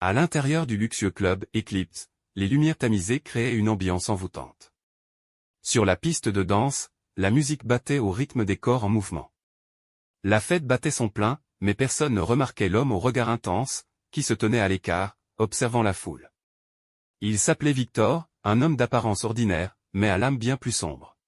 À l'intérieur du luxueux club Eclipse, les lumières tamisées créaient une ambiance envoûtante. Sur la piste de danse, la musique battait au rythme des corps en mouvement. La fête battait son plein, mais personne ne remarquait l'homme au regard intense, qui se tenait à l'écart, observant la foule. Il s'appelait Victor, un homme d'apparence ordinaire, mais à l'âme bien plus sombre.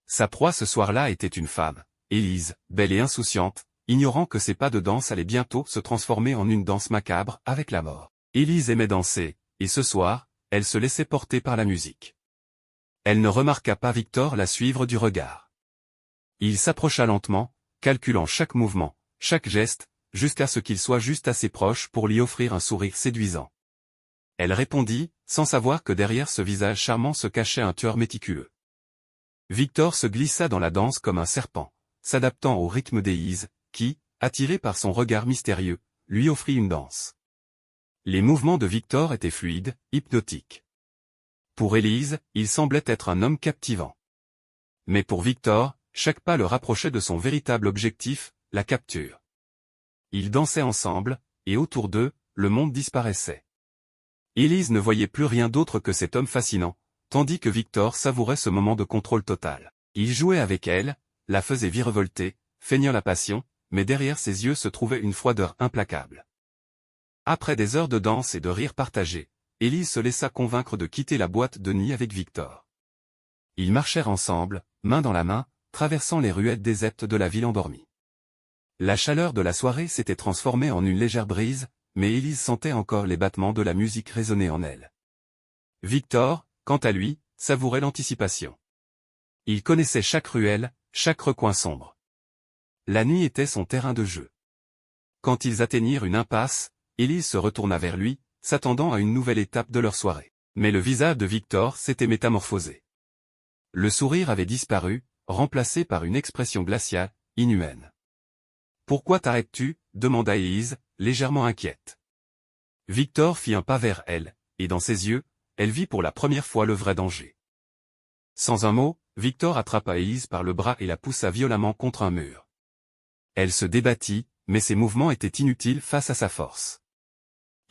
Sa proie ce soir-là était une femme, Élise, belle et insouciante, ignorant que ses pas de danse allaient bientôt se transformer en une danse macabre avec la mort. Élise aimait danser, et ce soir, elle se laissait porter par la musique. Elle ne remarqua pas Victor la suivre du regard. Il s'approcha lentement, calculant chaque mouvement, chaque geste, jusqu'à ce qu'il soit juste assez proche pour lui offrir un sourire séduisant. Elle répondit, sans savoir que derrière ce visage charmant se cachait un tueur méticuleux. Victor se glissa dans la danse comme un serpent, s'adaptant au rythme d'Élise, qui, attiré par son regard mystérieux, lui offrit une danse. Les mouvements de Victor étaient fluides, hypnotiques. Pour Élise, il semblait être un homme captivant. Mais pour Victor, chaque pas le rapprochait de son véritable objectif, la capture. Ils dansaient ensemble, et autour d'eux, le monde disparaissait. Élise ne voyait plus rien d'autre que cet homme fascinant, tandis que Victor savourait ce moment de contrôle total. Il jouait avec elle, la faisait virevolter, feignant la passion, mais derrière ses yeux se trouvait une froideur implacable. Après des heures de danse et de rires partagés, Élise se laissa convaincre de quitter la boîte de nuit avec Victor. Ils marchèrent ensemble, main dans la main, traversant les ruelles désertes de la ville endormie. La chaleur de la soirée s'était transformée en une légère brise, mais Élise sentait encore les battements de la musique résonner en elle. Victor, quant à lui, savourait l'anticipation. Il connaissait chaque ruelle, chaque recoin sombre. La nuit était son terrain de jeu. Quand ils atteignirent une impasse, Élise se retourna vers lui, s'attendant à une nouvelle étape de leur soirée. Mais le visage de Victor s'était métamorphosé. Le sourire avait disparu, remplacé par une expression glaciale, inhumaine. « Pourquoi t'arrêtes-tu » demanda Élise, légèrement inquiète. Victor fit un pas vers elle, et dans ses yeux, elle vit pour la première fois le vrai danger. Sans un mot, Victor attrapa Élise par le bras et la poussa violemment contre un mur. Elle se débattit, mais ses mouvements étaient inutiles face à sa force.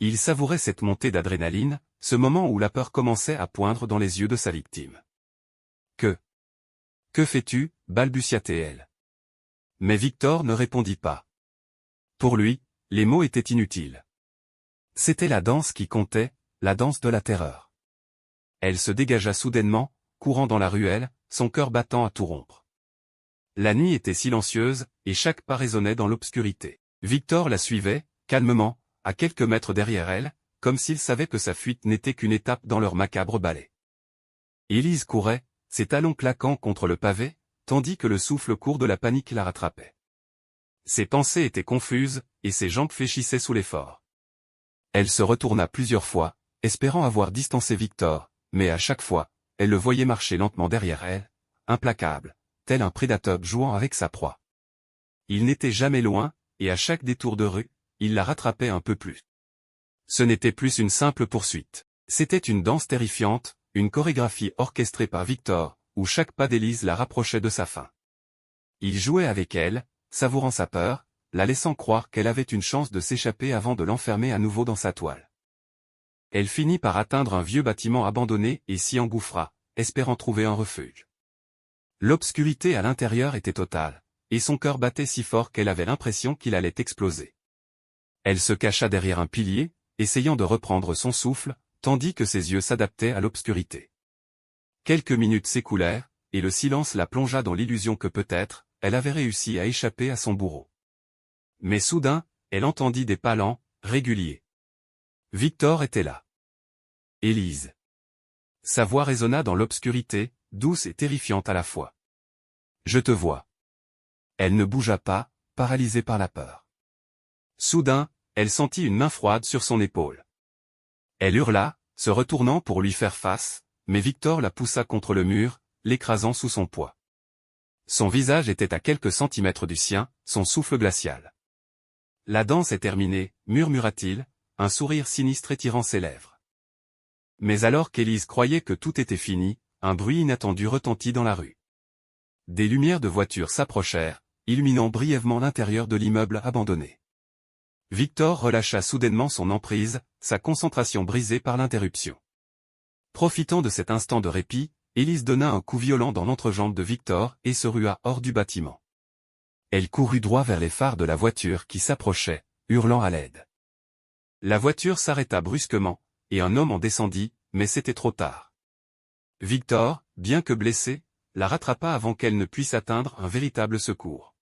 Il savourait cette montée d'adrénaline, ce moment où la peur commençait à poindre dans les yeux de sa victime. « Que fais-tu » balbutia-t-elle. Mais Victor ne répondit pas. Pour lui, les mots étaient inutiles. C'était la danse qui comptait, la danse de la terreur. Elle se dégagea soudainement, courant dans la ruelle, son cœur battant à tout rompre. La nuit était silencieuse, et chaque pas résonnait dans l'obscurité. Victor la suivait, calmement, à quelques mètres derrière elle, comme s'il savait que sa fuite n'était qu'une étape dans leur macabre ballet. Élise courait, ses talons claquant contre le pavé, tandis que le souffle court de la panique la rattrapait. Ses pensées étaient confuses, et ses jambes fléchissaient sous l'effort. Elle se retourna plusieurs fois, espérant avoir distancé Victor, mais à chaque fois, elle le voyait marcher lentement derrière elle, implacable, tel un prédateur jouant avec sa proie. Il n'était jamais loin, et à chaque détour de rue, il la rattrapait un peu plus. Ce n'était plus une simple poursuite. C'était une danse terrifiante, une chorégraphie orchestrée par Victor, où chaque pas d'Élise la rapprochait de sa fin. Il jouait avec elle, savourant sa peur, la laissant croire qu'elle avait une chance de s'échapper avant de l'enfermer à nouveau dans sa toile. Elle finit par atteindre un vieux bâtiment abandonné et s'y engouffra, espérant trouver un refuge. L'obscurité à l'intérieur était totale, et son cœur battait si fort qu'elle avait l'impression qu'il allait exploser. Elle se cacha derrière un pilier, essayant de reprendre son souffle, tandis que ses yeux s'adaptaient à l'obscurité. Quelques minutes s'écoulèrent, et le silence la plongea dans l'illusion que peut-être, elle avait réussi à échapper à son bourreau. Mais soudain, elle entendit des pas lents, réguliers. Victor était là. Élise. Sa voix résonna dans l'obscurité, douce et terrifiante à la fois. « Je te vois. » Elle ne bougea pas, paralysée par la peur. Soudain, elle sentit une main froide sur son épaule. Elle hurla, se retournant pour lui faire face, mais Victor la poussa contre le mur, l'écrasant sous son poids. Son visage était à quelques centimètres du sien, son souffle glacial. « La danse est terminée » murmura-t-il, un sourire sinistre étirant ses lèvres. Mais alors qu'Élise croyait que tout était fini, un bruit inattendu retentit dans la rue. Des lumières de voitures s'approchèrent, illuminant brièvement l'intérieur de l'immeuble abandonné. Victor relâcha soudainement son emprise, sa concentration brisée par l'interruption. Profitant de cet instant de répit, Élise donna un coup violent dans l'entrejambe de Victor et se rua hors du bâtiment. Elle courut droit vers les phares de la voiture qui s'approchait, hurlant à l'aide. La voiture s'arrêta brusquement, et un homme en descendit, mais c'était trop tard. Victor, bien que blessé, la rattrapa avant qu'elle ne puisse atteindre un véritable secours.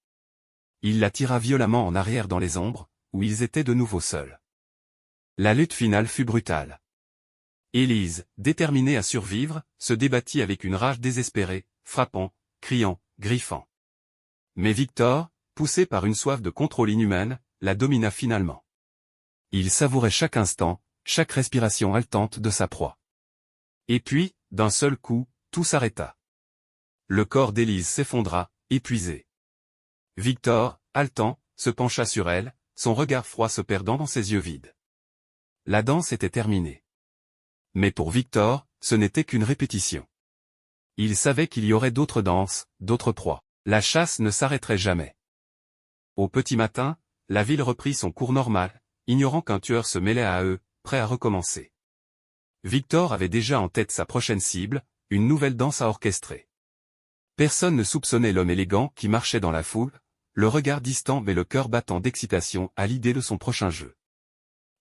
Il la tira violemment en arrière dans les ombres, où ils étaient de nouveau seuls. La lutte finale fut brutale. Élise, déterminée à survivre, se débattit avec une rage désespérée, frappant, criant, griffant. Mais Victor, poussé par une soif de contrôle inhumaine, la domina finalement. Il savourait chaque instant, chaque respiration haletante de sa proie. Et puis, d'un seul coup, tout s'arrêta. Le corps d'Élise s'effondra, épuisé. Victor, haletant, se pencha sur elle, son regard froid se perdant dans ses yeux vides. La danse était terminée. Mais pour Victor, ce n'était qu'une répétition. Il savait qu'il y aurait d'autres danses, d'autres proies. La chasse ne s'arrêterait jamais. Au petit matin, la ville reprit son cours normal, ignorant qu'un tueur se mêlait à eux, prêt à recommencer. Victor avait déjà en tête sa prochaine cible, une nouvelle danse à orchestrer. Personne ne soupçonnait l'homme élégant qui marchait dans la foule, le regard distant mais le cœur battant d'excitation à l'idée de son prochain jeu.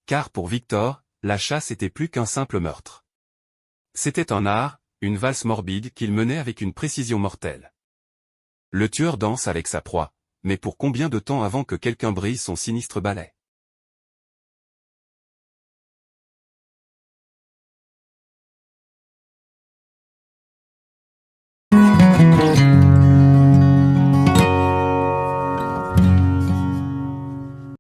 Car pour Victor, la chasse était plus qu'un simple meurtre. C'était un art, une valse morbide qu'il menait avec une précision mortelle. Le tueur danse avec sa proie, mais pour combien de temps avant que quelqu'un brise son sinistre balai?